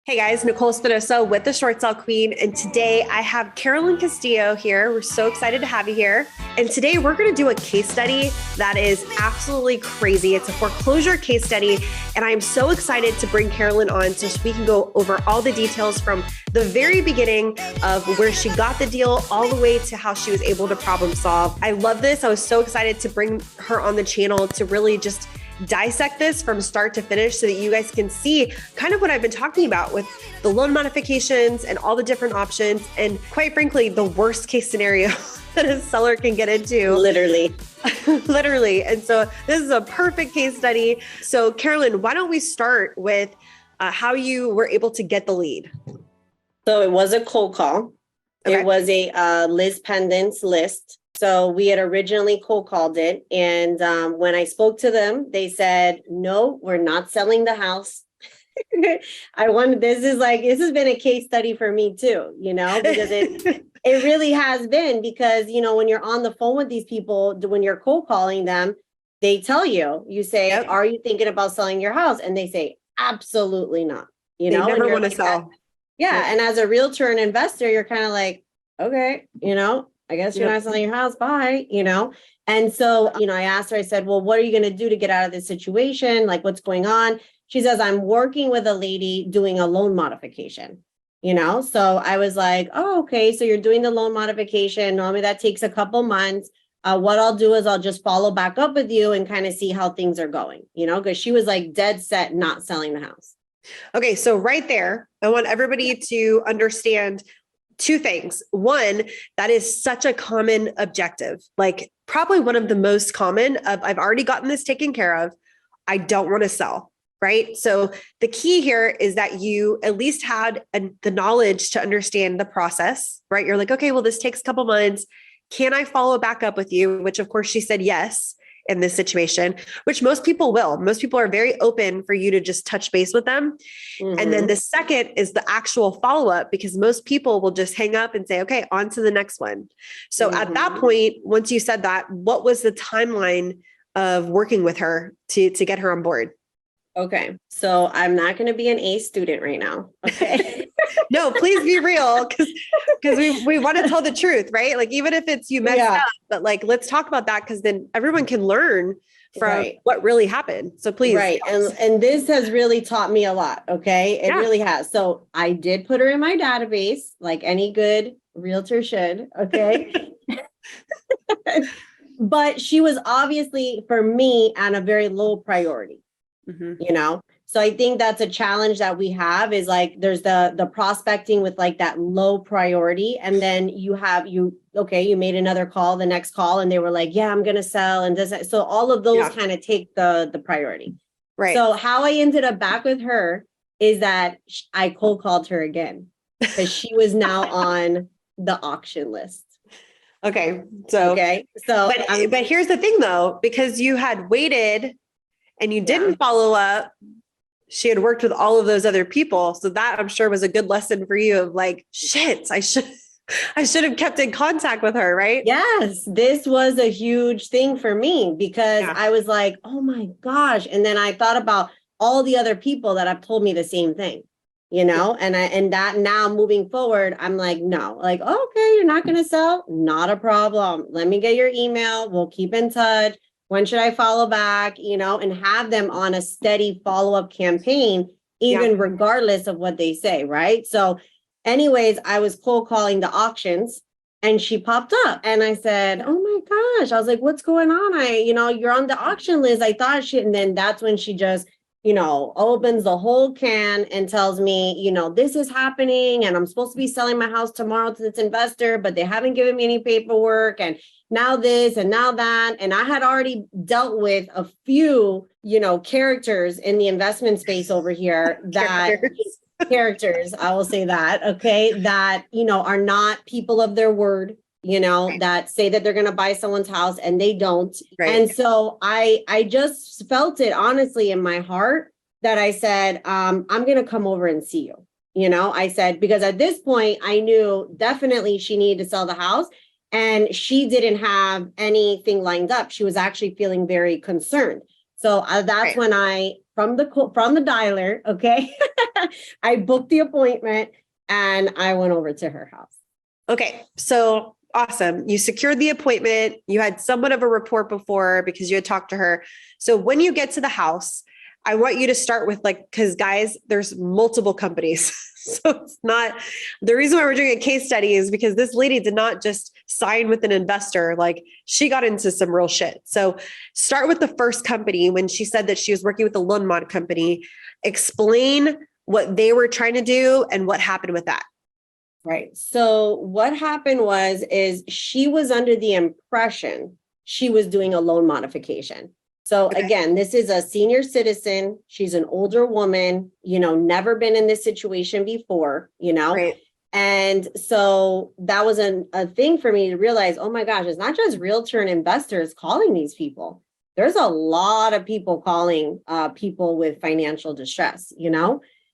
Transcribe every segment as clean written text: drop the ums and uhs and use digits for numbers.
Hey guys, Nicole Spinosa with the Short Sale Queen. And today I have Carolynn Castillo here. We're so excited to have you here. And today we're going to do a case study that is absolutely crazy. It's a foreclosure case study. And I'm so excited to bring Carolynn on so we can go over all the details from the very beginning of where she got the deal all the way to how she was able to problem solve. I love this. I was so excited to bring her on the channel to really just dissect this from start to finish so that you guys can see kind of what I've been talking about with the loan modifications and all the different options. And quite frankly, the worst case scenario that a seller can get into. Literally. Literally. And so this is a perfect case study. So Carolynn, why don't we start with how you were able to get the lead? So it was a cold call. Okay. It was a Liz Pendant's list. So we had originally cold called it. And when I spoke to them, they said, no, we're not selling the house. This has been a case study for me too, because it really has been because, when you're on the phone with these people, when you're cold calling them, they tell you say, yep. Are you thinking about selling your house? And they say, absolutely not. They never want to sell. Yeah. Yep. And as a realtor and investor, you're kind of like, okay, I guess you're not selling your house. Bye, And so, I asked her, I said, well, what are you going to do to get out of this situation? Like, what's going on? She says, I'm working with a lady doing a loan modification, So I was like, oh, okay. So you're doing the loan modification. Normally that takes a couple months. What I'll do is I'll just follow back up with you and kind of see how things are going, because she was like dead set not selling the house. Okay. So right there, I want everybody to understand two things. One, that is such a common objective, like probably one of the most common of I've already gotten this taken care of. I don't want to sell, right? So the key here is that you at least had the knowledge to understand the process, right? You're like, okay, well, this takes a couple months. Can I follow back up with you? Which of course she said yes in this situation, which most people will. Most people are very open for you to just touch base with them. Mm-hmm. And then the second is the actual follow-up, because most people will just hang up and say, okay, on to the next one. So at that point, once you said that, what was the timeline of working with her to get her on board? Okay. So I'm not going to be an A student right now. Okay. No, please be real. Because we want to tell the truth, right? Like, even if it's you messed up, but like, let's talk about that. Cause then everyone can learn from what really happened. So please. Right. And this has really taught me a lot. Okay. It really has. So I did put her in my database, like any good realtor should. Okay. But she was obviously for me on a very low priority. Mm-hmm. So I think that's a challenge that we have is like, there's the prospecting with like that low priority. And then you made another call, the next call, and they were like, yeah, I'm going to sell. And this, so all of those kind of take the priority. Right. So how I ended up back with her is that I cold called her again because she was now on the auction list. Okay. But here's the thing though, because you had waited and you didn't follow up, she had worked with all of those other people. So that I'm sure was a good lesson for you of like, shit, I should have kept in contact with her, right? Yes, this was a huge thing for me because I was like, oh my gosh. And then I thought about all the other people that have told me the same thing, and that now moving forward, I'm like, no, like, okay, you're not going to sell. Not a problem. Let me get your email. We'll keep in touch. When should I follow back, and have them on a steady follow-up campaign, even regardless of what they say, right? So anyways, I was cold calling the auctions and she popped up and I said, oh my gosh, I was like, what's going on? You're on the auction list. I thought and then that's when she just, opens the whole can and tells me, this is happening and I'm supposed to be selling my house tomorrow to this investor, but they haven't given me any paperwork. And now this and now that. And I had already dealt with a few, characters in the investment space over here that characters, I will say that, okay, that, are not people of their word, that say that they're going to buy someone's house and they don't. Right. And so I just felt it honestly in my heart that I said, I'm going to come over and see you. I said, because at this point I knew definitely she needed to sell the house. And she didn't have anything lined up. She was actually feeling very concerned. So that's when I from the dialer. Okay. I booked the appointment and I went over to her house. Okay. So awesome. You secured the appointment. You had somewhat of a rapport before because you had talked to her. So when you get to the house, I want you to start with because guys, there's multiple companies. So it's not, the reason why we're doing a case study is because this lady did not just sign with an investor. She got into some real shit. So start with the first company. When she said that she was working with a loan mod company, explain what they were trying to do and what happened with that. Right. So what happened is she was under the impression she was doing a loan modification. So again, this is a senior citizen. She's an older woman, never been in this situation before, Right. And so that was a thing for me to realize, oh my gosh, it's not just realtor and investors calling these people. There's a lot of people calling people with financial distress,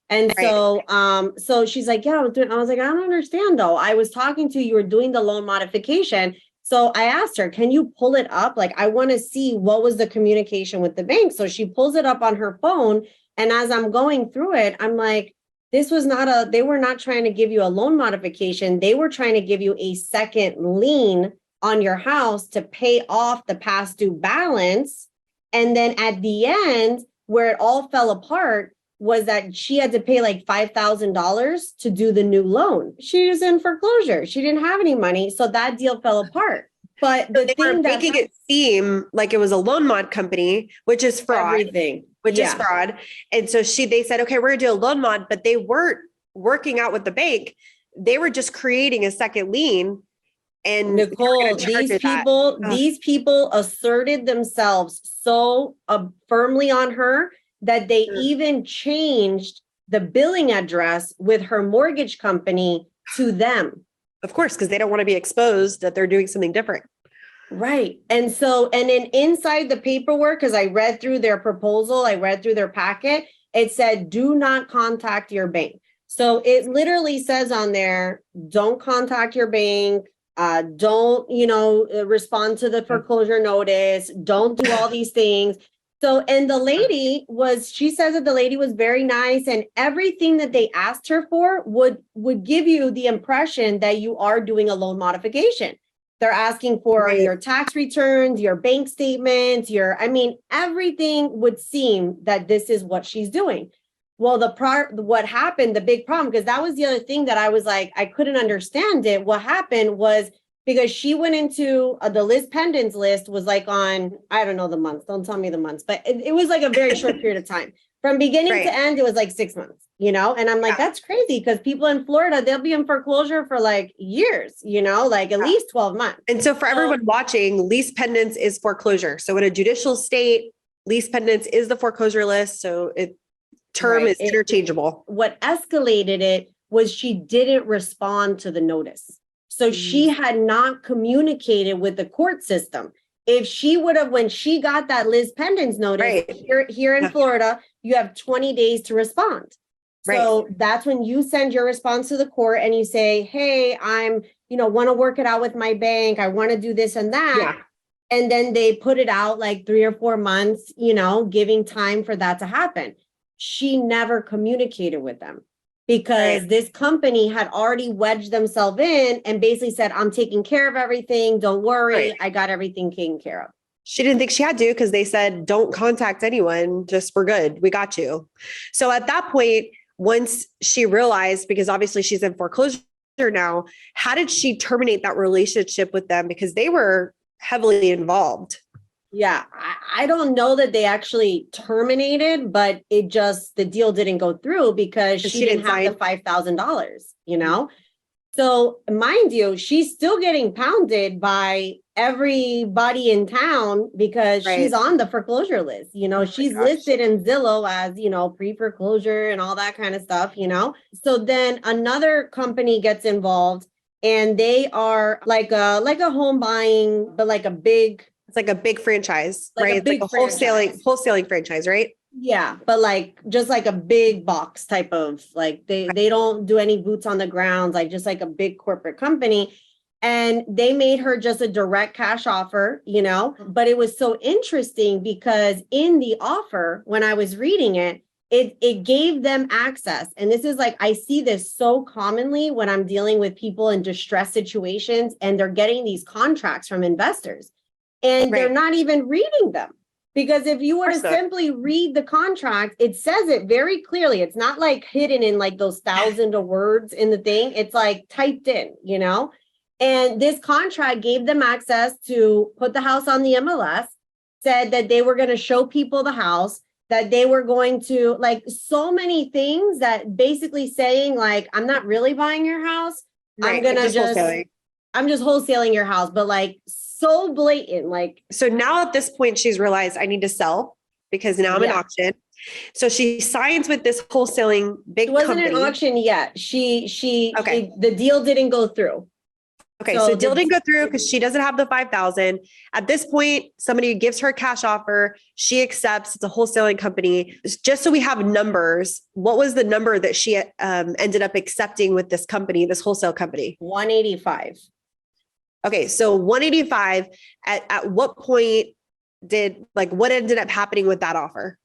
And right. so she's like, yeah, I was like, I don't understand though. I was talking to you were doing the loan modification. So I asked her, can you pull it up? I want to see what was the communication with the bank. So she pulls it up on her phone. And as I'm going through it, I'm like, they were not trying to give you a loan modification. They were trying to give you a second lien on your house to pay off the past due balance. And then at the end, where it all fell apart, was that she had to pay $5,000 to do the new loan. She was in foreclosure. She didn't have any money. So that deal fell apart. But the they were making it seem like it was a loan mod company, which is fraud. Everything. Is fraud. And so they said, okay, we're gonna do a loan mod, but they weren't working out with the bank. They were just creating a second lien. And Nicole, these people asserted themselves so firmly on her that they even changed the billing address with her mortgage company to them. Of course, because they don't want to be exposed that they're doing something different. Right. And then inside the paperwork, because I read through their proposal, I read through their packet, it said, do not contact your bank. So it literally says on there, don't contact your bank. Don't, respond to the foreclosure notice. Don't do all these things. So, and she says that the lady was very nice, and everything that they asked her for would give you the impression that you are doing a loan modification. They're asking for your tax returns, your bank statements, everything would seem that this is what she's doing. Well, what happened, the big problem, because that was the other thing that I was like, I couldn't understand it. What happened was, because she went into the Liz Pendens list was on, I don't know the months. Don't tell me the months, but it was a very short period of time. From beginning to end, it was 6 months, and I'm like, that's crazy, because people in Florida, they'll be in foreclosure for years, at least 12 months. And so for everyone watching, lease pendants is foreclosure. So in a judicial state, lease pendants is the foreclosure list. So term is interchangeable. What escalated it was she didn't respond to the notice. So she had not communicated with the court system. If she would have, when she got that Liz Pendens notice here in Florida, you have 20 days to respond. So that's when you send your response to the court and you say, hey, I'm, want to work it out with my bank. I want to do this and that. Yeah. And then they put it out 3 or 4 months, giving time for that to happen. She never communicated with them, because this company had already wedged themselves in and basically said, I'm taking care of everything. Don't worry. I got everything taken care of. She didn't think she had to, because they said, don't contact anyone. Just, we're good. We got you. So at that point, once she realized, because obviously she's in foreclosure now, how did she terminate that relationship with them? Because they were heavily involved. Yeah, I don't know that they actually terminated, but the deal didn't go through because she didn't have the $5,000, So mind you, she's still getting pounded by everybody in town because she's on the foreclosure list. She's listed in Zillow as, pre-foreclosure and all that kind of stuff, So then another company gets involved, and they are like a home buying, but a big... It's a big franchise, right? It's a wholesaling franchise, right? Yeah, but just a big box type of they don't do any boots on the ground, just a big corporate company. And they made her just a direct cash offer, you know, but it was so interesting because in the offer, when I was reading it, it gave them access. And this is like, I see this so commonly when I'm dealing with people in distress situations and they're getting these contracts from investors and they're not even reading them. Because if you were to simply read the contract, it says it very clearly. It's not like hidden in like those thousands of words in the thing. It's like typed in, you know? And this contract gave them access to put the house on the MLS, said that they were going to show people the house, that they were going to like so many things that basically saying like, I'm not really buying your house. I'm going to I'm just wholesaling your house, but like so blatant, like. So now at this point, she's realized I need to sell because now I'm an auction. So she signs with this wholesaling big company. It wasn't an auction yet. The deal didn't go through. Okay, so deal didn't go through because she doesn't have the 5,000. At this point, somebody gives her a cash offer. She accepts. It's a wholesaling company. Just so we have numbers, what was the number that she ended up accepting with this company, this wholesale company? 185. Okay, so 185. At what point what ended up happening with that offer?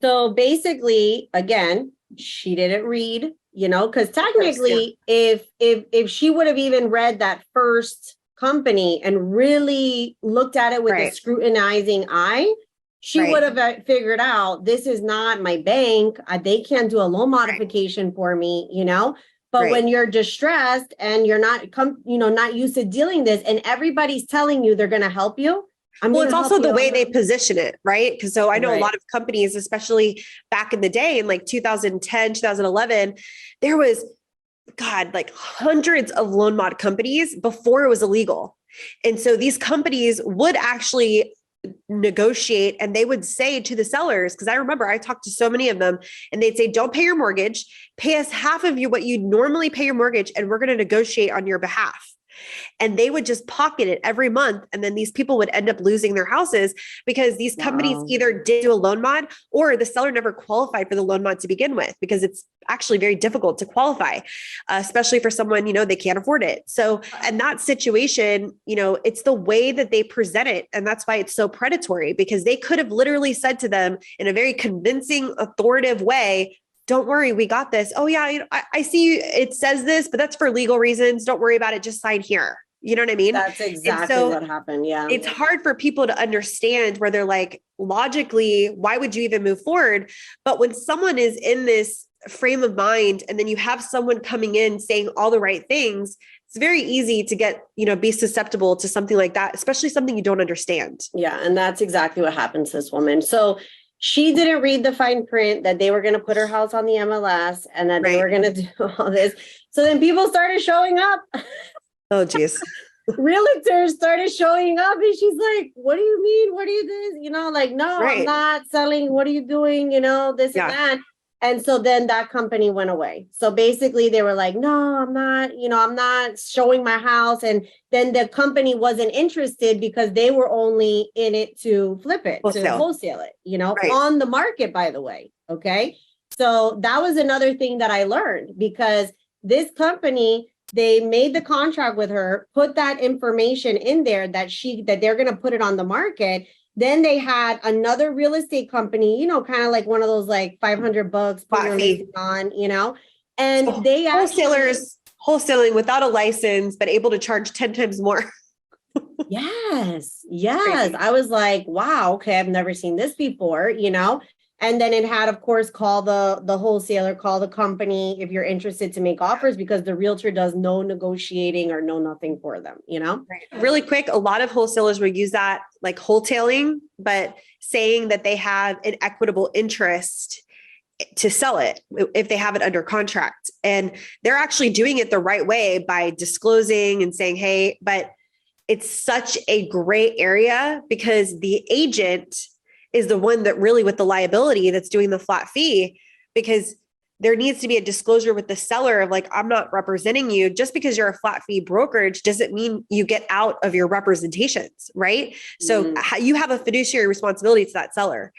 So basically, again, she didn't read. You know, because technically, if she would have even read that first company and really looked at it with a scrutinizing eye, she would have figured out this is not my bank. They can't do a loan modification for me, you know. But when you're distressed and you're not not used to dealing this, and everybody's telling you they're going to help you. Well, it's also the way they position it, right? Because so I know a lot of companies, especially back in the day in like 2010, 2011, there was, like hundreds of loan mod companies before it was illegal. And so these companies would actually negotiate and they would say to the sellers, because I remember I talked to so many of them and they'd say, don't pay your mortgage, pay us half of what you normally pay your mortgage and we're going to negotiate on your behalf. And they would just pocket it every month. And then these people would end up losing their houses because these companies either did do a loan mod or the seller never qualified for the loan mod to begin with, because it's actually very difficult to qualify, especially for someone, they can't afford it. So in that situation, it's the way that they present it. And that's why it's so predatory, because they could have literally said to them in a very convincing, authoritative way, don't worry, we got this. Oh yeah, I see it says this, but that's for legal reasons. Don't worry about it. Just sign here. You know what I mean? That's exactly what happened. Yeah. It's hard for people to understand where they're like, logically, why would you even move forward? But when someone is in this frame of mind and then you have someone coming in saying all the right things, it's very easy to get, be susceptible to something like that, especially something you don't understand. Yeah. And that's exactly what happened to this woman. So she didn't read the fine print that they were going to put her house on the MLS and that they were going to do all this. So then people started showing up. Oh, geez. Realtors started showing up and she's like, what do you mean? What do you do? No, I'm not selling. What are you doing? This and that. And so then that company went away. So basically they were like, no, I'm not, I'm not showing my house. And then the company wasn't interested because they were only in it to flip it, to wholesale it, on the market, by the way. Okay. So that was another thing that I learned, because this company, they made the contract with her, put that information in there that they're going to put it on the market. Then they had another real estate company, kind of like one of those like $500 put your listing on, and so they wholesalers wholesaling without a license, but able to charge 10 times more. Yes. Crazy. I was like, wow, okay, I've never seen this before, And then it had, of course, call the wholesaler, call the company if you're interested to make offers, because the realtor does no negotiating or no nothing for them, Right. Really quick, a lot of wholesalers will use that like wholetailing, but saying that they have an equitable interest to sell it if they have it under contract. And they're actually doing it the right way by disclosing and saying, hey, but it's such a gray area because the agent is the one that really with the liability that's doing the flat fee, because there needs to be a disclosure with the seller of like, I'm not representing you. Just because you're a flat fee brokerage doesn't mean you get out of your representations, right? So you have a fiduciary responsibility to that seller.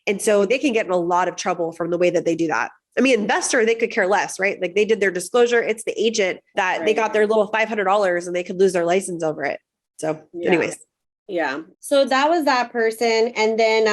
And so they can get in a lot of trouble from the way that they do that. I mean, investor, they could care less, right? Like they did their disclosure. It's the agent that they got their little $500 and they could lose their license over it. So anyways. Yeah. So that was that person. And then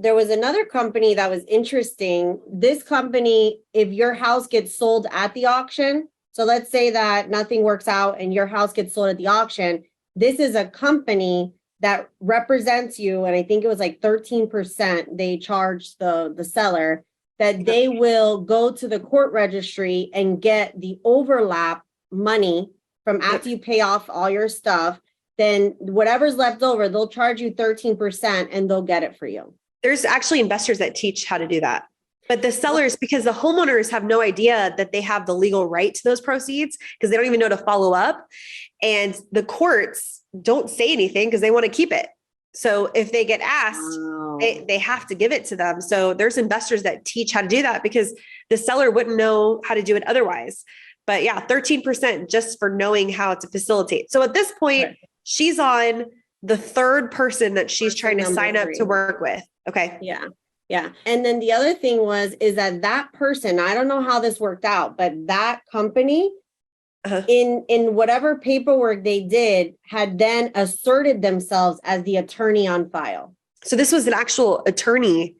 there was another company that was interesting. This company, if your house gets sold at the auction, so let's say that nothing works out and your house gets sold at the auction, this is a company that represents you. And I think it was like 13% they charge the seller, that they will go to the court registry and get the overlap money from after you pay off all your stuff. Then whatever's left over, they'll charge you 13% and they'll get it for you. There's actually investors that teach how to do that. But the sellers, because the homeowners have no idea that they have the legal right to those proceeds because they don't even know to follow up. And the courts don't say anything because they want to keep it. So if they get asked, they have to give it to them. So there's investors that teach how to do that because the seller wouldn't know how to do it otherwise. But yeah, 13% just for knowing how to facilitate. So at this point, she's on the third person that she's trying to sign up to work with. Okay. Yeah. Yeah. And then the other thing is that person, I don't know how this worked out, but that company in whatever paperwork they did had then asserted themselves as the attorney on file. So this was an actual attorney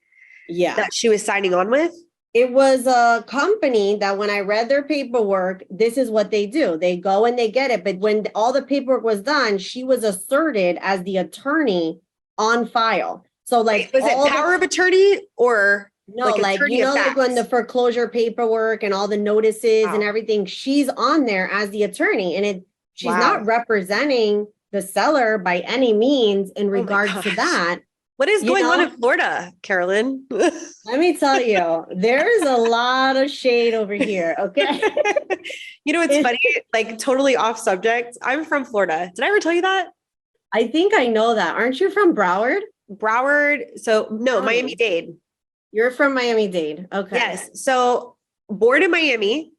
that she was signing on with? It was a company that when I read their paperwork, this is what they do. They go and they get it. But when all the paperwork was done, she was asserted as the attorney on file. So like, was it power of attorney or no, like you know, like when the foreclosure paperwork and all the notices and everything, she's on there as the attorney, and she's not representing the seller by any means in regards to that. What is going on in Florida, Carolyn? Let me tell you, there's a lot of shade over here. Okay. You know, it's funny, like totally off subject. I'm from Florida. Did I ever tell you that? I think I know that. Aren't you from Broward? So no, Miami-Dade. You're from Miami-Dade. Okay. Yes. So born in Miami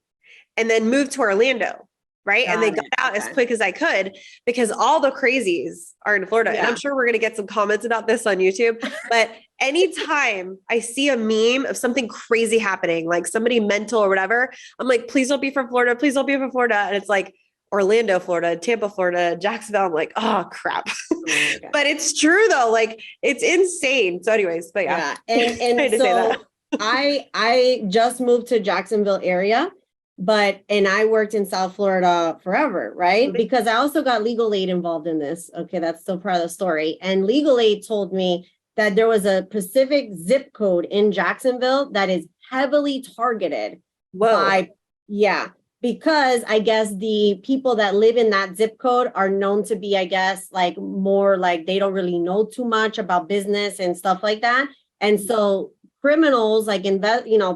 and then moved to Orlando. Right. And they got out as quick as I could because all the crazies are in Florida. And I'm sure we're going to get some comments about this on YouTube. But anytime I see a meme of something crazy happening, like somebody mental or whatever, I'm like, please don't be from Florida. Please don't be from Florida. And it's like Orlando, Florida, Tampa, Florida, Jacksonville. I'm like, oh, crap. But it's true, though. Like, it's insane. So anyways, but yeah. And so I just moved to Jacksonville area. And I worked in South Florida forever, right? Because I also got legal aid involved in this. Okay, that's still part of the story. And legal aid told me that there was a specific zip code in Jacksonville that is heavily targeted because I guess the people that live in that zip code are known to be, I guess, like more like they don't really know too much about business and stuff like that. And so criminals, like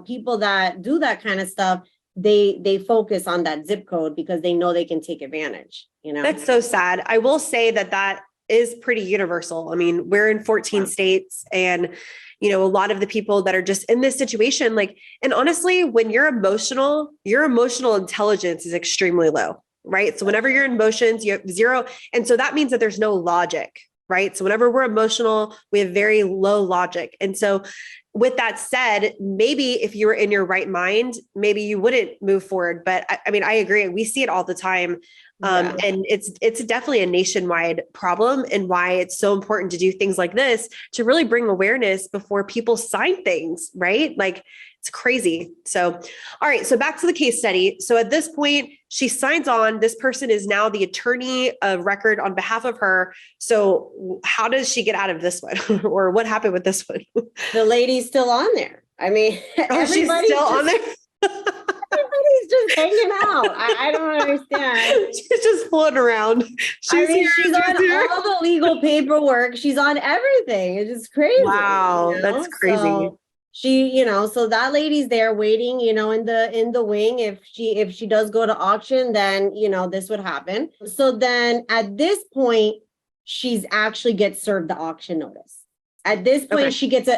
people that do that kind of stuff, they focus on that zip code because they know they can take advantage, That's so sad. I will say that is pretty universal. I mean, we're in 14 states and, a lot of the people that are just in this situation, like, and honestly, when you're emotional, your emotional intelligence is extremely low, right? So whenever you're in emotions, you have zero. And so that means that there's no logic, right? So whenever we're emotional, we have very low logic. And so with that said, maybe if you were in your right mind, maybe you wouldn't move forward. But I mean, I agree. We see it all the time. And it's definitely a nationwide problem and why it's so important to do things like this to really bring awareness before people sign things, right? Like it's crazy. So, all right. So back to the case study. So at this point, she signs on. This person is now the attorney of record on behalf of her. So how does she get out of this one or what happened with this one? The lady's still on there. I mean, she's still on there. Everybody's just hanging out. I don't understand. She's just floating around. She's on all the legal paperwork. She's on everything. It's just crazy. Wow, that's crazy. So she, so that lady's there waiting, in the wing. If she does go to auction, then this would happen. So then at this point, she's actually gets served the auction notice. At this point, she gets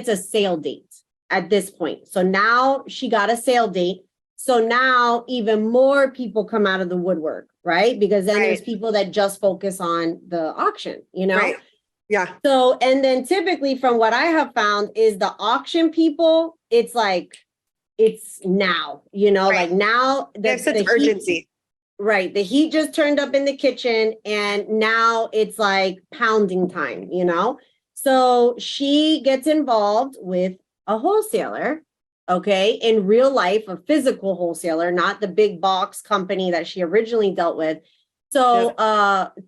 a sale date. At this point. So now she got a sale date. So now even more people come out of the woodwork, right? Because then there's people that just focus on the auction, Right. Yeah. So, and then typically from what I have found is the auction people, it's like it's now, like now there's such urgency. Right. The heat just turned up in the kitchen and now it's like pounding time, So she gets involved with a wholesaler, okay, in real life, a physical wholesaler, not the big box company that she originally dealt with. So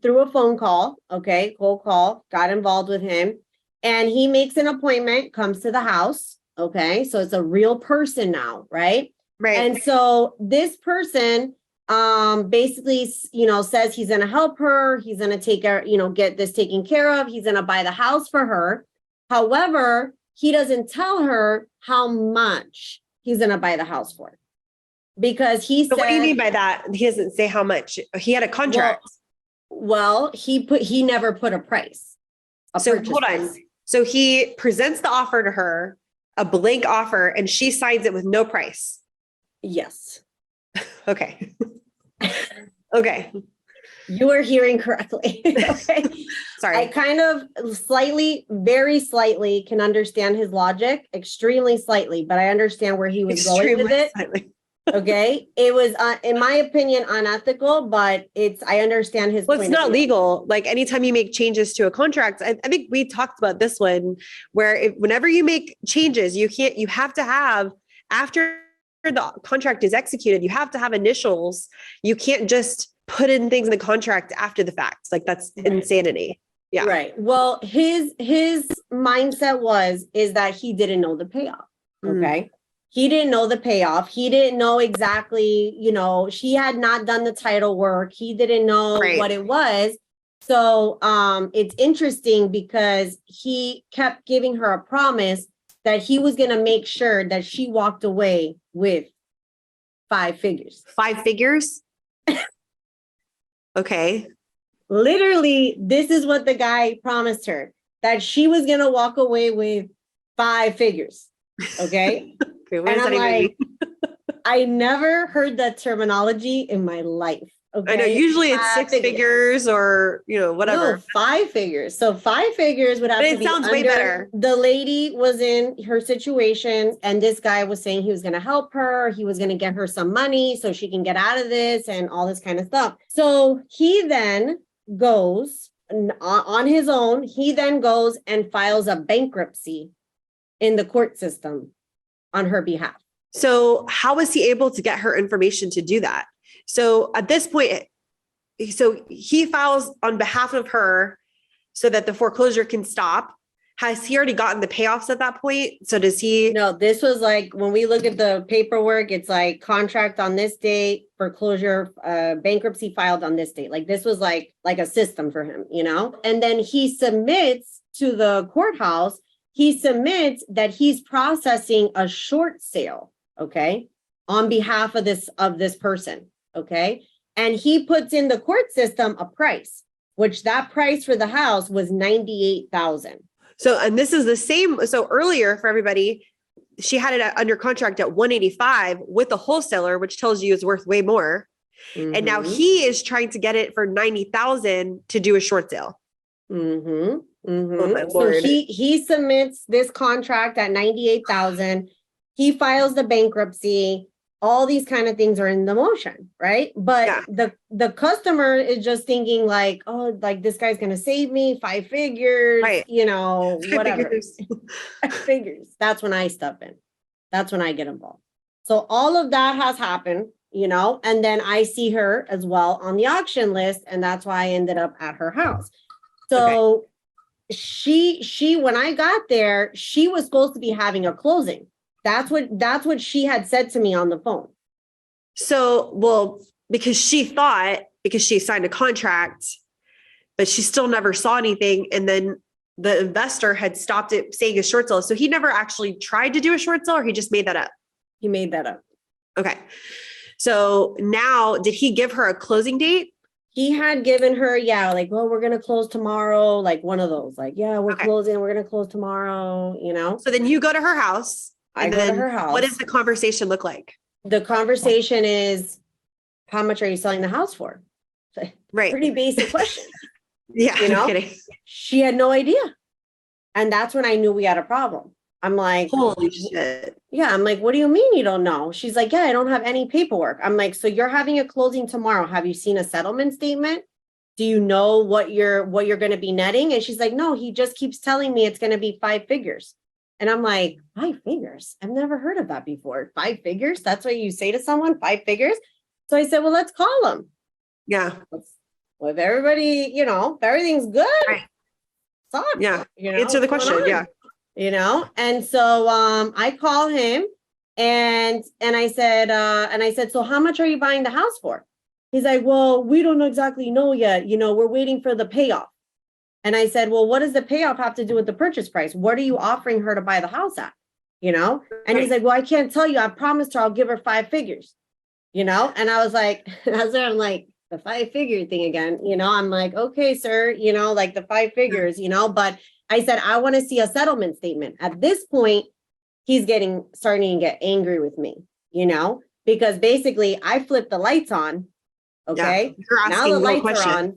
through a phone call, okay, cold call, got involved with him, and he makes an appointment, comes to the house, okay, so it's a real person now, right? Right. And so this person basically, says he's going to help her. He's going to take her, get this taken care of. He's going to buy the house for her. However, he doesn't tell her how much he's going to buy the house for, because he said, what do you mean by that? He doesn't say how much. He had a contract. Well, he never put a price. So hold on. So he presents the offer to her, a blank offer, and she signs it with no price. Yes. Okay. Okay. You are hearing correctly. Okay. Sorry. I kind of very slightly can understand his logic, extremely slightly, but I understand where he was going with it. Slightly. Okay. It was, in my opinion, unethical, but I understand his point. Well, it's not legal. Like anytime you make changes to a contract, I think we talked about this one where whenever you make changes, you have to have, after the contract is executed, you have to have initials. You can't just put in things in the contract after the fact. Like that's insanity. Yeah. Right. Well, his mindset is that he didn't know the payoff. Okay. He didn't know the payoff. He didn't know exactly, she had not done the title work. He didn't know what it was. So it's interesting because he kept giving her a promise that he was going to make sure that she walked away with 5 figures. 5 figures? Okay. Literally, this is what the guy promised her, that she was going to walk away with 5 figures. Okay. Okay, and I'm like, I never heard that terminology in my life. Okay. I know usually it's 6 figures or, whatever. No, 5 figures. So 5 figures would have to be sounds way better. The lady was in her situation and this guy was saying he was going to help her. He was going to get her some money so she can get out of this and all this kind of stuff. So he then goes on his own. He then goes and files a bankruptcy in the court system on her behalf. So how was he able to get her information to do that? So at this point, so he files on behalf of her so that the foreclosure can stop. Has he already gotten the payoffs at that point? So does he? No, this was like, when we look at the paperwork, it's like contract on this date, foreclosure, bankruptcy filed on this date. Like this was like a system for him, and then he submits to the courthouse. He submits that he's processing a short sale. Okay. On behalf of this person. Okay. And he puts in the court system a price, which that price for the house was $98,000. So, and this is the same. So earlier for everybody, she had it under contract at 185 with the wholesaler, which tells you is worth way more. Mm-hmm. And now he is trying to get it for 90,000 to do a short sale. Mm-hmm. Mm-hmm. Oh, so he submits this contract at 98,000. He files the bankruptcy. All these kind of things are in the motion, right? But the customer is just thinking like, oh, like this guy's gonna save me 5 figures, right? Whatever. Figures. That's when I step in. That's when I get involved. So all of that has happened, and then I see her as well on the auction list, and that's why I ended up at her house. So she when I got there, she was supposed to be having a closing. That's what she had said to me on the phone. So, well, because she signed a contract, but she still never saw anything. And then the investor had stopped it saying a short sale. So he never actually tried to do a short sale, or he just made that up? He made that up. Okay. So now, did he give her a closing date? He had given her, well, we're going to close tomorrow. Like one of those, like, we're closing. We're going to close tomorrow, So then you go to her house. I go to her house. What does the conversation look like? The conversation is, how much are you selling the house for? Right. Pretty basic question. Yeah. No kidding. She had no idea. And that's when I knew we had a problem. I'm like, holy shit. Yeah. I'm like, what do you mean you don't know? She's like, yeah, I don't have any paperwork. I'm like, so you're having a closing tomorrow. Have you seen a settlement statement? Do you know what you're going to be netting? And she's like, no, he just keeps telling me it's going to be 5 figures. And I'm like, 5 figures? I've never heard of that before. 5 figures? That's what you say to someone, 5 figures? So I said, well, let's call him. Yeah. Well, if everybody, you know, if everything's good, Right. stop. Yeah. You know, Answer the question. Yeah. You know, and so I call him and I said, so how much are you buying the house for? He's like, well, we don't exactly know yet. You know, we're waiting for the payoff. And I said, well, what does the payoff have to do with the purchase price? What are you offering her to buy the house at? You know? And he's like, well, I can't tell you. I promised her I'll give her 5 figures. You know? And I was like, I'm like, the 5 figure thing again. You know, I'm like, okay, sir, you know, like the 5 figures, you know, but I said, I want to see a settlement statement. At this point, he's starting to get angry with me, you know, because basically I flipped the lights on. Okay. Yeah, now the lights are on.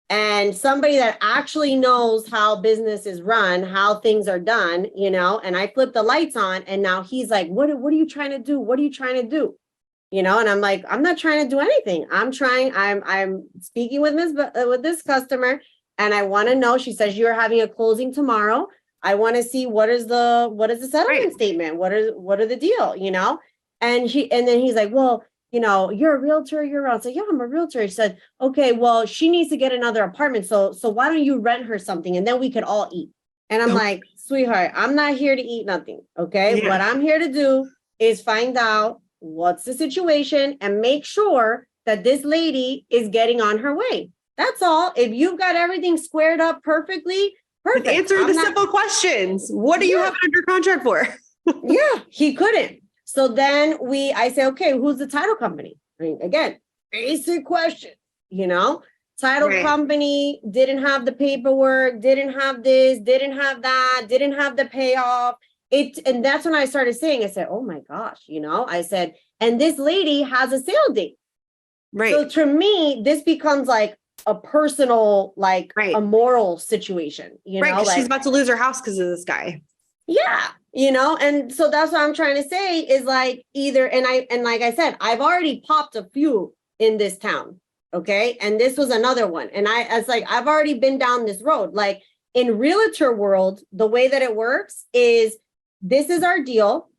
And somebody that actually knows how business is run, how things are done, you know, and I flipped the lights on and now he's like, what are you trying to do? What are you trying to do? You know, and I'm like, I'm not trying to do anything. I'm speaking with this customer and I want to know, she says you're having a closing tomorrow. I want to see what is the settlement statement? What are the deal, you know? And then he's like, well, you know, you're a realtor, you're around. So yeah, I'm a realtor. He said, okay, well, she needs to get another apartment. So why don't you rent her something and then we could all eat? And I'm like, sweetheart, I'm not here to eat nothing. Okay. Yeah. What I'm here to do is find out what's the situation and make sure that this lady is getting on her way. That's all. If you've got everything squared up perfectly, perfect. Answer the simple questions. What do you have under contract for? Yeah, he couldn't. So then I say, okay, who's the title company? I mean, again, basic question, you know, title company didn't have the paperwork, didn't have this, didn't have that, didn't have the payoff. And that's when I started saying, I said, oh my gosh, you know, I said, and this lady has a sale date. Right. So to me, this becomes like a personal, like a moral situation, you know, like, she's about to lose her house because of this guy. Yeah. You know, and so that's what I'm trying to say is like either, and like I said, I've already popped a few in this town. Okay. And this was another one. And I've already been down this road. Like in realtor world, the way that it works is this is our deal.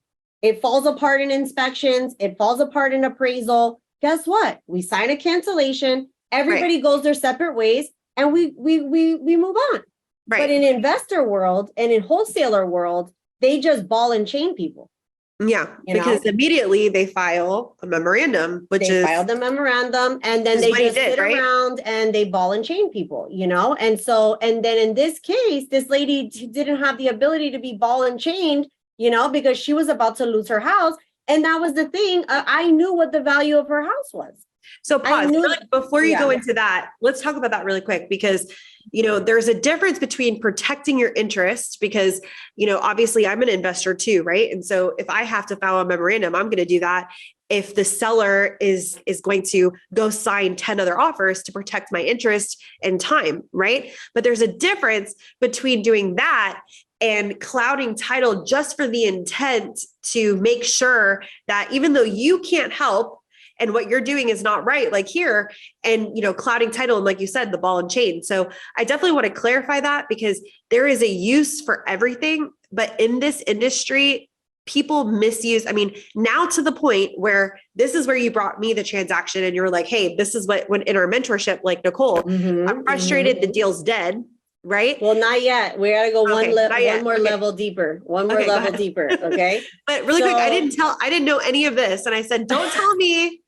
It falls apart in inspections. It falls apart in appraisal. Guess what? We sign a cancellation. Everybody goes their separate ways and we move on. Right. But in investor world and in wholesaler world, they just ball and chain people. Yeah, because immediately they file a memorandum, they file the memorandum and then they just sit around and they ball and chain people, you know? And then in this case, this lady didn't have the ability to be ball and chained, you know, because she was about to lose her house. And that was the thing. I knew what the value of her house was. So pause. Before you go into that, let's talk about that really quick because, you know, there's a difference between protecting your interest because, you know, obviously I'm an investor too, right? And so if I have to file a memorandum, I'm going to do that. If the seller is going to go sign 10 other offers to protect my interest and time, right? But there's a difference between doing that and clouding title just for the intent to make sure that even though you can't help, and what you're doing is not right, like here, and, you know, clouding title, and like you said, the ball and chain. So I definitely want to clarify that because there is a use for everything, but in this industry, people misuse. I mean, now to the point where this is where you brought me the transaction and you were like, hey, this is what, when in our mentorship, like Nicole, I'm frustrated, the deal's dead. Right? Well, not yet. We got to go one more level deeper. One more level deeper. Okay. But really quick, I didn't know any of this. And I said, don't tell me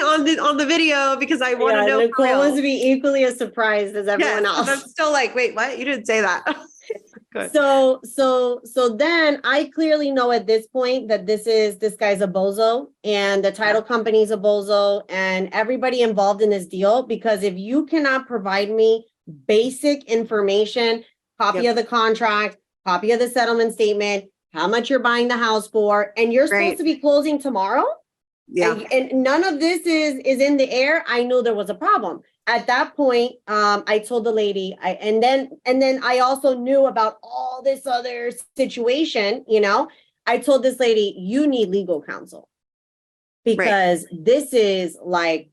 on the video because I want to know. Nicole wants to be equally as surprised as everyone else. I'm still like, wait, what? You didn't say that. So then I clearly know at this point that this guy's a bozo and the title company's a bozo and everybody involved in this deal, because if you cannot provide me basic information, copy of the contract, copy of the settlement statement, how much you're buying the house for, and you're supposed to be closing tomorrow. Yeah. And none of this is in the air. I knew there was a problem. at that point, I told the lady, and then I also knew about all this other situation, you know. I told this lady, you need legal counsel because this is like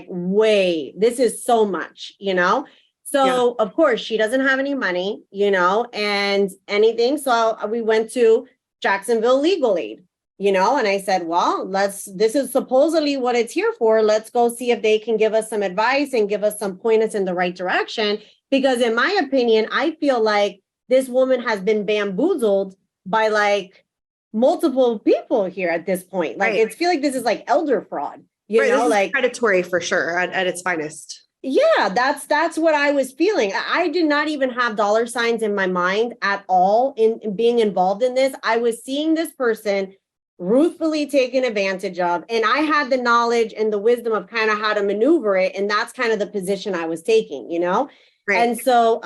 way, this is so much, you know. So of course she doesn't have any money, you know, and anything. So we went to Jacksonville Legal Aid, you know, and I said, well, this is supposedly what it's here for. Let's go see if they can give us some advice and give us some pointers in the right direction. Because in my opinion, I feel like this woman has been bamboozled by like multiple people here at this point. Like it's feel like this is like elder fraud, you know, like predatory for sure at its finest. Yeah, that's what I was feeling. I did not even have dollar signs in my mind at all in being involved in this. I was seeing this person ruthfully taken advantage of, and I had the knowledge and the wisdom of kind of how to maneuver it. And that's kind of the position I was taking, you know? And so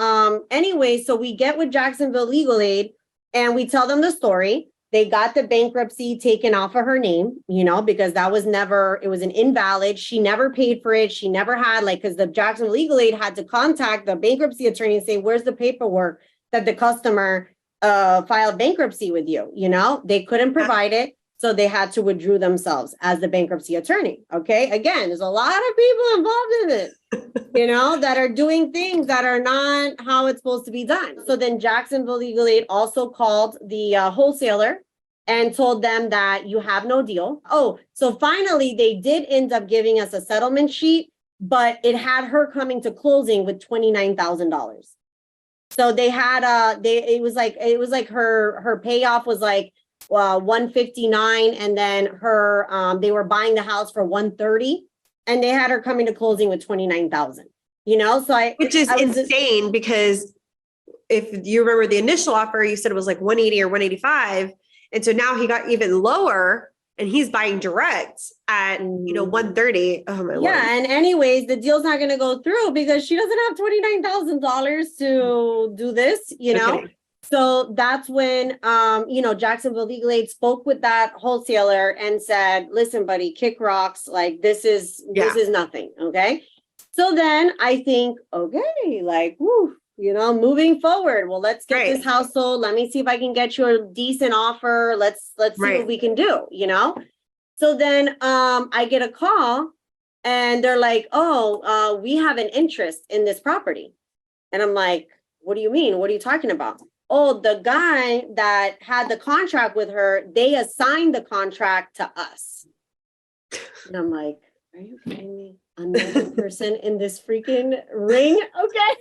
anyway, so we get with Jacksonville Legal Aid and we tell them the story. They got the bankruptcy taken off of her name, you know, because that was never, it was an invalid. She never paid for it. She never had because the Jacksonville Legal Aid had to contact the bankruptcy attorney and say, where's the paperwork that the customer filed bankruptcy with you? You know, they couldn't provide it. So they had to withdraw themselves as the bankruptcy attorney. Okay. Again, there's a lot of people involved in it, you know, that are doing things that are not how it's supposed to be done. So then Jacksonville Legal Aid also called the wholesaler and told them that you have no deal. Oh, so finally they did end up giving us a settlement sheet, but it had her coming to closing with $29,000. So they had it was like her payoff was like 159, and then her they were buying the house for 130, and they had her coming to closing with 29,000. You know, so which is insane because if you remember the initial offer, you said it was like 180 or 185, and so now he got even lower, and he's buying direct at 130. Oh my lord! Yeah, and anyways, the deal's not going to go through because she doesn't have $29,000 to do this. You know. Kidding. So that's when, Jacksonville Legal Aid spoke with that wholesaler and said, listen, buddy, kick rocks. Like, this is nothing. Okay. So then I think, okay, like, woo, moving forward. Well, let's get this house sold. Let me see if I can get you a decent offer. Let's see what we can do, So then I get a call and they're like, oh, we have an interest in this property. And I'm like, what do you mean? What are you talking about? Oh, the guy that had the contract with her, they assigned the contract to us. And I'm like, are you kidding me? Another person in this freaking ring? Okay.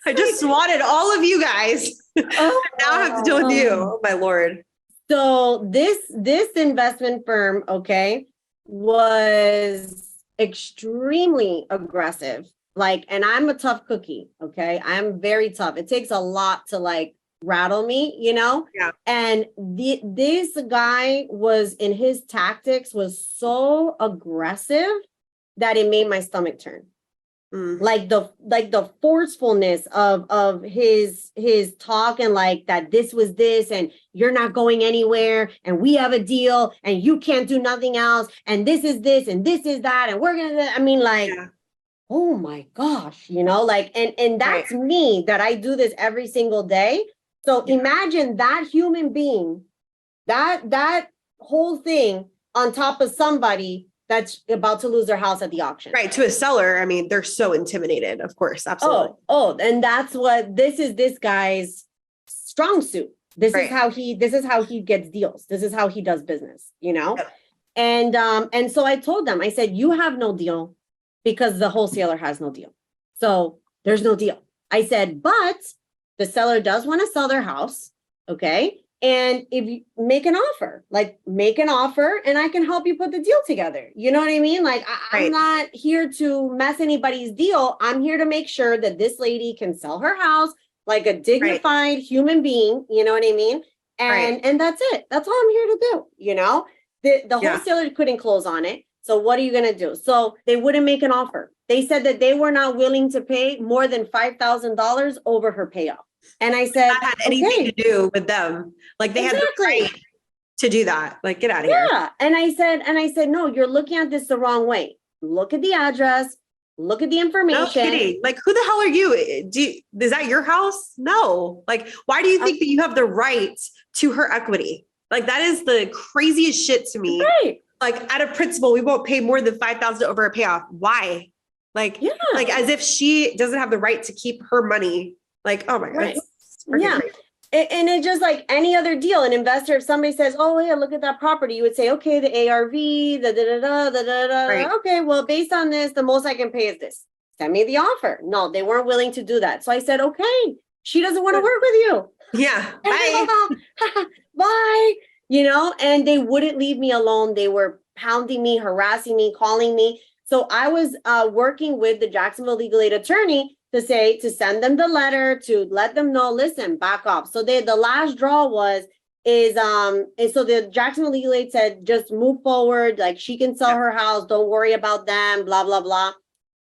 I just swatted all of you guys. Now I have to deal with you. Oh my Lord. So this investment firm, okay, was extremely aggressive. And I'm a tough cookie. Okay. I'm very tough. It takes a lot to rattle me, Yeah. And this guy was in his tactics was so aggressive that it made my stomach turn. The forcefulness of his talk and that this was this and you're not going anywhere and we have a deal and you can't do nothing else and this is this and this is that and we're gonna oh my gosh, and that's me that I do this every single day. So imagine that human being, that whole thing on top of somebody that's about to lose their house at the auction. Right. To a seller, they're so intimidated, of course. Absolutely. Oh, and that's what this guy's strong suit. This is how he gets deals. This is how he does business, Yep. And so I told them, I said, you have no deal because the wholesaler has no deal. So there's no deal. I said, but the seller does want to sell their house. Okay. And if you make an offer and I can help you put the deal together. You know what I mean? I'm not here to mess anybody's deal. I'm here to make sure that this lady can sell her house like a dignified human being. You know what I mean? And that's it. That's all I'm here to do. The wholesaler couldn't close on it. So what are you going to do? So they wouldn't make an offer. They said that they were not willing to pay more than $5,000 over her payoff. And I said, that had anything to do with them. They had the right to do that. Get out of here. Yeah. And I said, no, you're looking at this the wrong way. Look at the address, look at the No information. kidding. Like, who the hell are you? Is that your house? No. Like, why do you think that you have the right to her equity? Like, that is the craziest shit to me. Right. Like, out of principle, we won't pay more than $5,000 over a payoff. Why? Like, like as if she doesn't have the right to keep her money. Like, oh my God. Right. Yeah. Crazy. And it's just like any other deal. An investor, if somebody says, oh, yeah, look at that property, you would say, okay, the ARV, Right. okay, well, based on this, the most I can pay is this. Send me the offer. No, they weren't willing to do that. So I said, okay, she doesn't want to work with you. Yeah. Bye. Bye. You know, and they wouldn't leave me alone. They were pounding me, harassing me, calling me. So I was working with the Jacksonville legal aid attorney to send them the letter, to let them know, listen, back off. So the last draw is so the Jacksonville legal aid said, just move forward. Like, she can sell her house. Don't worry about them, blah, blah, blah.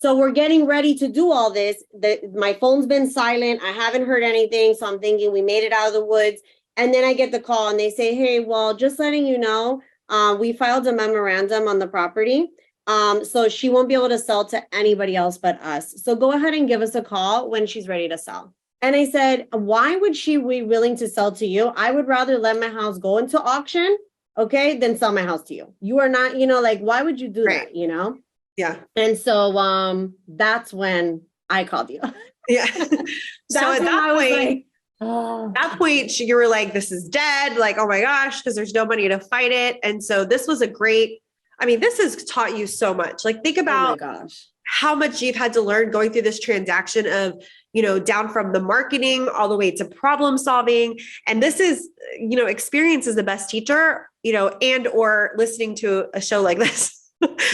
So we're getting ready to do all this. My phone's been silent. I haven't heard anything. So I'm thinking we made it out of the woods. And then I get the call and they say, hey, well, just letting you know, we filed a memorandum on the property. So she won't be able to sell to anybody else but us. So go ahead and give us a call when she's ready to sell. And I said, why would she be willing to sell to you? I would rather let my house go into auction, okay, than sell my house to you. You are not, like, why would you do that, Yeah. And so that's when I called you. Yeah. So at that point, you were like, this is dead. Like, oh my gosh, because there's no money to fight it. And so this was this has taught you so much. Like, think about how much you've had to learn going through this transaction of, down from the marketing all the way to problem solving. And this is, experience is the best teacher, and or listening to a show like this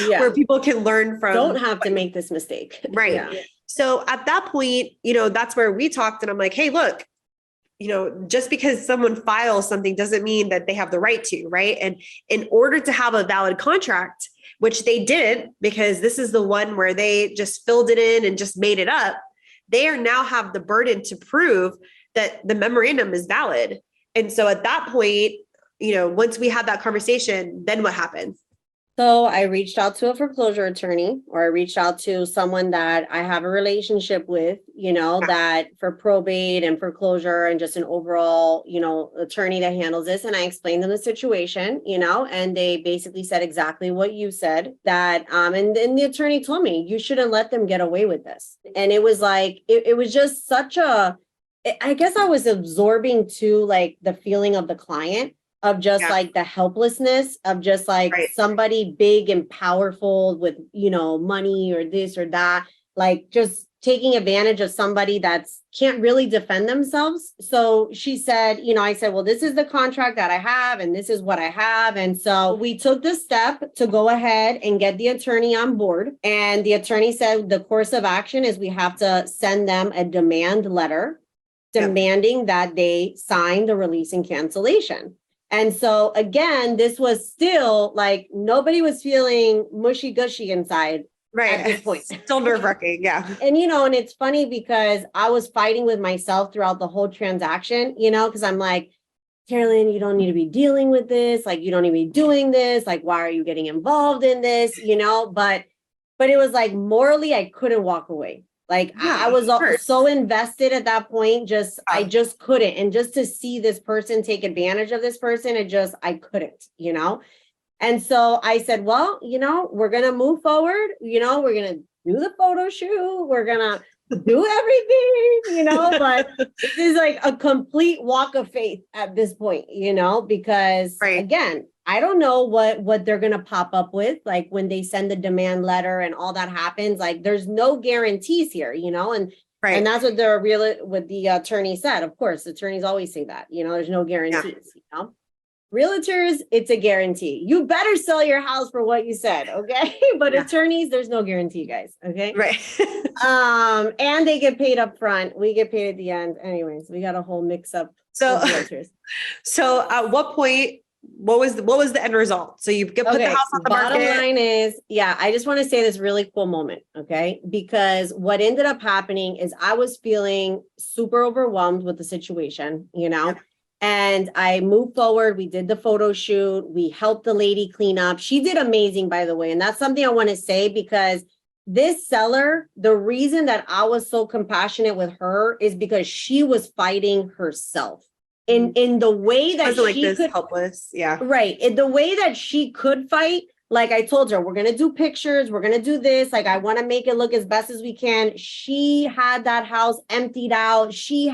where people can learn from. Don't have to make this mistake. Right. Yeah. So at that point, that's where we talked and I'm like, hey, look, just because someone files something doesn't mean that they have the right to, right? And in order to have a valid contract, which they didn't, because this is the one where they just filled it in and just made it up, they are now have the burden to prove that the memorandum is valid. And so at that point, once we had that conversation, then what happened? So I reached out to a foreclosure attorney, or I reached out to someone that I have a relationship with, that for probate and foreclosure and just an overall, attorney that handles this. And I explained them the situation, and they basically said exactly what you said, that, and the attorney told me, you shouldn't let them get away with this. And it was like, it was just I guess I was absorbing too, like the feeling of the client, of just like the helplessness of just like somebody big and powerful with, money or this or that, like just taking advantage of somebody that's can't really defend themselves. So she said, I said, well, this is the contract that I have and this is what I have. And so we took the step to go ahead and get the attorney on board. And the attorney said the course of action is we have to send them a demand letter demanding that they sign the release and cancellation. And so again, this was still like nobody was feeling mushy gushy inside at this point. Still nerve-wracking, yeah. And and it's funny because I was fighting with myself throughout the whole transaction, because I'm like, Carolynn, you don't need to be dealing with this. Like, you don't need to be doing this. Like, why are you getting involved in this? But it was like morally, I couldn't walk away. Like I was so invested at that point, I just couldn't. And just to see this person take advantage of this person, I couldn't, And so I said, well, we're going to move forward. We're going to do the photo shoot. We're going to do everything, but this is like a complete walk of faith at this point, because again, I don't know what they're going to pop up with, like when they send the demand letter and all that happens, like there's no guarantees here, and that's what the attorney said. Of course, attorneys always say that, there's no guarantees, Realtors, it's a guarantee. You better sell your house for what you said, okay? But attorneys, there's no guarantee, guys, okay? Right. And they get paid up front. We get paid at the end. Anyways, we got a whole mix up of realtors. So at what point, what was the end result? So you put the house on the market. Bottom line is, I just want to say this really cool moment, okay? Because what ended up happening is I was feeling super overwhelmed with the situation, And I moved forward. We did the photo shoot. We helped the lady clean up. She did amazing, by the way. And that's something I want to say because this seller, the reason that I was so compassionate with her is because she was fighting herself in the way that wasn't like she this could, helpless. Yeah. right. In the way that she could fight. Like I told her, we're going to do pictures. We're going to do this. Like, I want to make it look as best as we can. She had that house emptied out. She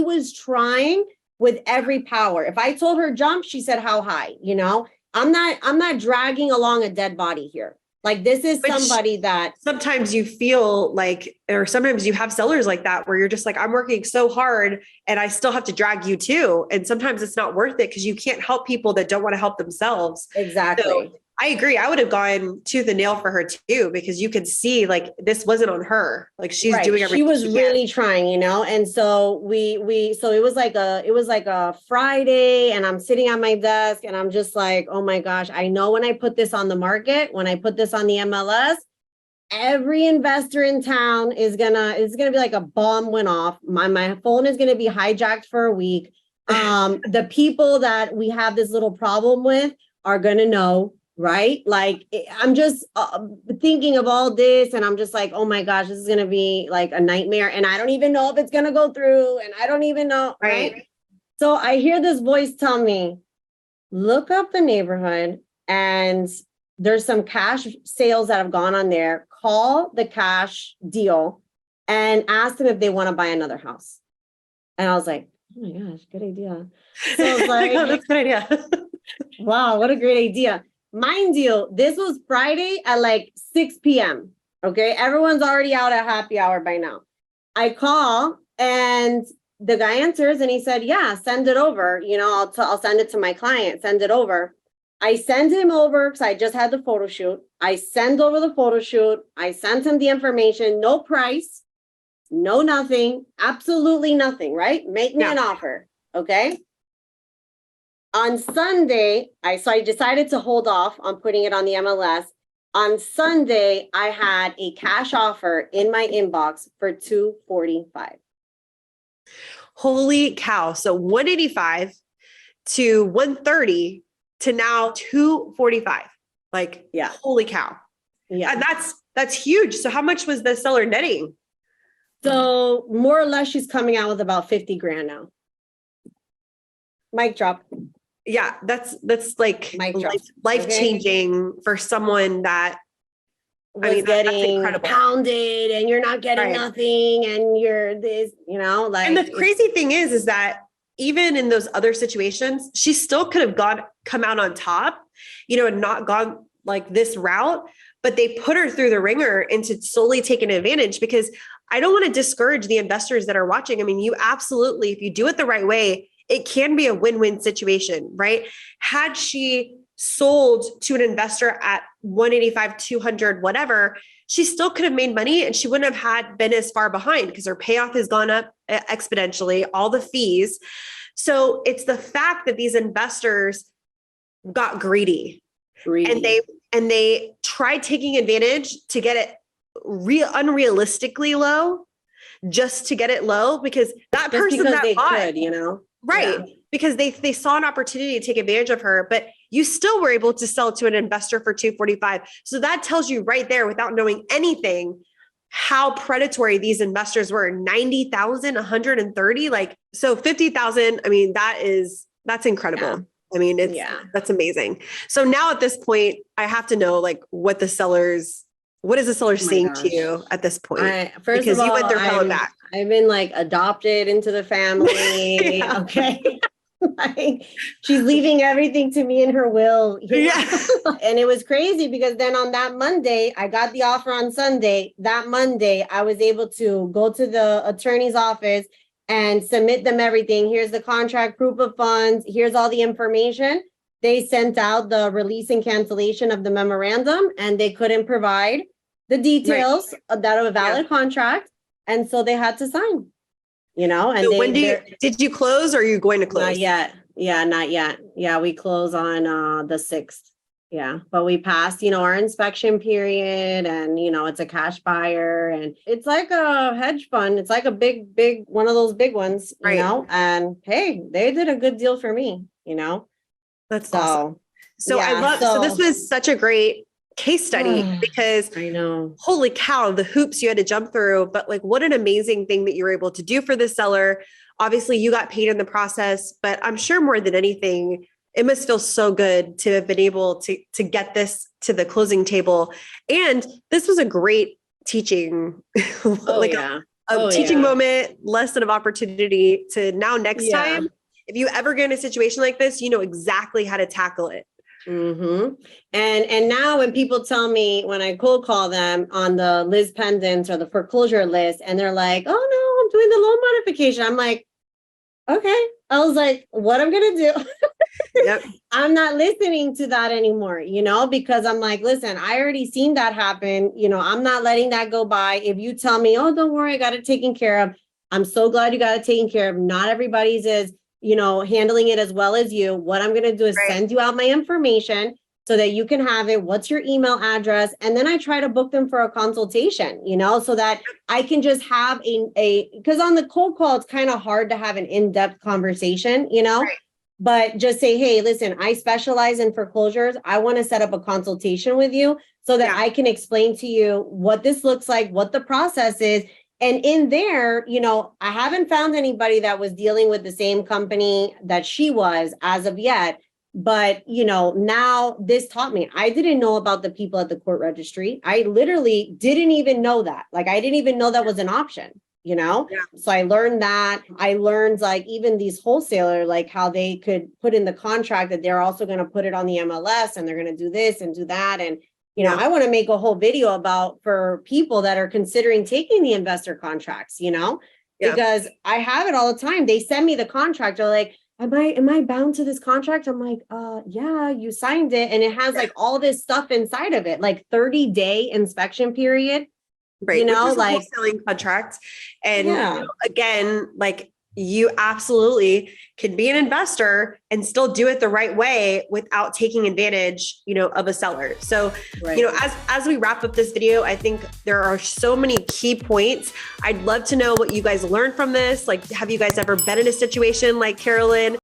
was trying with every power. If I told her jump, she said, how high? You know, I'm not dragging along a dead body here. Like, this is somebody that sometimes you feel like, or sometimes you have sellers like that, where you're just like, I'm working so hard and I still have to drag you too. And sometimes it's not worth it because you can't help people that don't want to help themselves. Exactly. So I agree. I would have gone tooth and nail for her too, because you could see like this wasn't on her. Like she's doing everything. She was really trying, you know? And so so it was like a Friday, and I'm sitting at my desk and I'm just like, oh my gosh, I know when I put this on the market, when I put this on the MLS, every investor in town it's gonna be like a bomb went off. My phone is gonna be hijacked for a week. The people that we have this little problem with are gonna know. Right? Like, I'm just thinking of all this and I'm just like, oh my gosh, this is going to be like a nightmare. And I don't even know if it's going to go through, and I don't even know. Right. So I hear this voice tell me, look up the neighborhood and there's some cash sales that have gone on there. Call the cash deal and ask them if they want to buy another house. And I was like, oh my gosh, good idea. So I was like, oh, that's a good idea. Wow, what a great idea. Mind you, this was Friday at like 6 p.m. Okay. Everyone's already out at happy hour by now. I call and the guy answers and he said, yeah, send it over. You know, I'll send it to my client, send it over. I send him over because I just had the photo shoot. I send over the photo shoot. I sent him the information, no price, no nothing, absolutely nothing, right? Make me an offer. Okay. On Sunday, I decided to hold off on putting it on the MLS. On Sunday, I had a cash offer in my inbox for $245. Holy cow. So 185 to 130 to now 245. Like, yeah, holy cow. Yeah. And that's huge. So how much was the seller netting? So more or less, she's coming out with about 50 grand now. Mic drop. Yeah, that's like life changing for someone that was getting pounded and you're not getting nothing and you're this, you know, like. And the crazy thing is that even in those other situations, she still could have come out on top, you know, and not gone like this route, but they put her through the ringer into solely taking advantage, because I don't want to discourage the investors that are watching. I mean, you absolutely, if you do it the right way, it can be a win-win situation, right? Had she sold to an investor at 185, 200, whatever, she still could have made money and she wouldn't have been as far behind because her payoff has gone up exponentially, all the fees. So it's the fact that these investors got greedy. And they tried taking advantage to get it unrealistically low, just to get it low, because that person that bought, you know. Right. Yeah. Because they saw an opportunity to take advantage of her, but you still were able to sell to an investor for 245. So that tells you right there, without knowing anything, how predatory these investors were. 90,000, 130, like, so 50,000. I mean, that's incredible. Yeah. I mean, that's amazing. So now at this point, I have to know, like, what is the seller saying to you at this point? Because you went through hell and back. I've been like adopted into the family. Yeah. Okay. Like, she's leaving everything to me in her will. Yeah. And it was crazy because then on that Monday, I got the offer on Sunday. That Monday, I was able to go to the attorney's office and submit them everything. Here's the contract, proof of funds. Here's all the information. They sent out the release and cancellation of the memorandum, and they couldn't provide the details of a valid contract. And so they had to sign, you know. And so did you close, or are you going to close? Not yet. Yeah, not yet. Yeah, we close on the 6th. Yeah, but we passed, you know, our inspection period, and, you know, it's a cash buyer, and it's like a hedge fund. It's like a big one of those big ones, you know. And hey, they did a good deal for me, you know. That's awesome. So yeah, so this was such a great case study because I know. Holy cow, the hoops you had to jump through, but like what an amazing thing that you were able to do for the seller. Obviously you got paid in the process, but I'm sure more than anything, it must feel so good to have been able to get this to the closing table. And this was a great teaching, teaching moment, lesson of opportunity to now next time, if you ever get in a situation like this, you know exactly how to tackle it. Mm-hmm. And now when people tell me, when I cold call them on the Liz pendants or the foreclosure list, and they're like, oh no, I'm doing the loan modification. I'm like, okay. I was like, what I'm going to do? Yep. I'm not listening to that anymore, you know, because I'm like, listen, I already seen that happen. You know, I'm not letting that go by. If you tell me, oh, don't worry, I got it taken care of. I'm so glad you got it taken care of. Not everybody's is, you know, handling it as well as you. What I'm going to do is send you out my information so that you can have it. What's your email address? And then I try to book them for a consultation, you know, so that I can just have because on the cold call, it's kind of hard to have an in-depth conversation, you know, but just say, hey, listen, I specialize in foreclosures. I want to set up a consultation with you so that I can explain to you what this looks like, what the process is. And in there, you know, I haven't found anybody that was dealing with the same company that she was as of yet. But, you know, now this taught me, I didn't know about the people at the court registry. I literally didn't even know that. Like, I didn't even know that was an option, you know? Yeah. So I learned that. I learned like even these wholesaler, like how they could put in the contract that they're also going to put it on the MLS and they're going to do this and do that. And you know, I want to make a whole video about for people that are considering taking the investor contracts, you know, because I have it all the time. They send me the contract. They're like, am I bound to this contract? I'm like, yeah, you signed it. And it has like all this stuff inside of it, like 30-day inspection period, right? You know, like wholesaling contract. And you know, again, like you absolutely can be an investor and still do it the right way without taking advantage, you know, of a seller. So, you know, as we wrap up this video, I think there are so many key points. I'd love to know what you guys learned from this. Like, have you guys ever been in a situation like Carolyn?